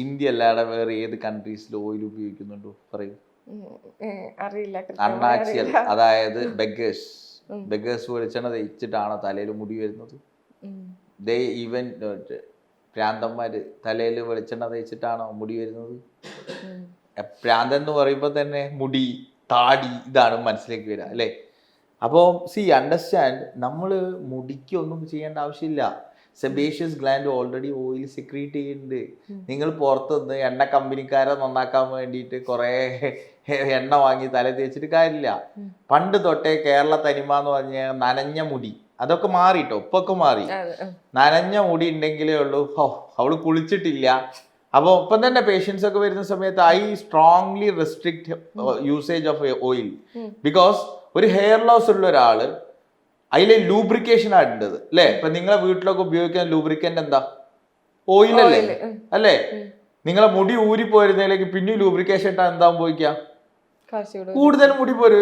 India അല്ലാതെ വേറെ ഏത് കൺട്രീസിൽ ഓയിൽ ഉപയോഗിക്കുന്നുണ്ടോ പറയൂ? അറിയില്ല. അണ്ണാച്ചിയൽ, അതായത് ബെഗേഴ്സ് വെളിച്ചെണ്ണ തേച്ചിട്ടാണോ തലയിൽ മുടി വരുന്നത്? ദേ ഈവൻ ഭ്രാന്തന്മാര് തലയിൽ വെളിച്ചെണ്ണ തേച്ചിട്ടാണോ മുടി വരുന്നത്? ഭ്രാന്തൻ എന്ന് പറയുമ്പോൾ തന്നെ മുടി, താടി, ഇതാണ് മനസ്സിലേക്ക് വരിക അല്ലേ? അപ്പോൾ അണ്ടർസ്റ്റാൻഡ്, നമ്മൾ മുടിക്കൊന്നും ചെയ്യേണ്ട ആവശ്യമില്ല. Sebaceous gland already oil secrete ചെയ്യുന്നുണ്ട്. നിങ്ങൾ പുറത്തുനിന്ന് എണ്ണ കമ്പനിക്കാരെ നന്നാക്കാൻ വേണ്ടിയിട്ട് കുറേ എണ്ണ വാങ്ങി തല തേച്ചിട്ട് കാര്യമില്ല. പണ്ട് തൊട്ടേ കേരള തനിമ എന്ന് പറഞ്ഞ നനഞ്ഞ മുടി, അതൊക്കെ മാറിട്ടോ, ഇപ്പൊക്കെ മാറി. നനഞ്ഞ മുടി ഉണ്ടെങ്കിലേ ഉള്ളൂ അവള് കുളിച്ചിട്ടില്ല. അപ്പോൾ ഒപ്പം തന്നെ പേഷ്യൻസ് ഒക്കെ വരുന്ന സമയത്ത് I strongly restrict usage of oil. Because ഒരു ഹെയർ ലോസ് ഉള്ള ഒരാള് അതിലെ ലൂബ്രിക്കേഷൻ ആയിട്ടത് അല്ലേ? ഇപ്പൊ നിങ്ങളെ വീട്ടിലൊക്കെ ഉപയോഗിക്കാൻ ലൂബ്രിക്കന്റ് എന്താ? ഓയിൽ അല്ലേ? അല്ലേ? നിങ്ങളെ മുടി ഊരി പോരുന്നതിലേക്ക് പിന്നെ ലൂബ്രിക്കേഷൻ ഇട്ടാ എന്താ ഉപയോഗിക്കാം? കൂടുതൽ മുടി പോരും.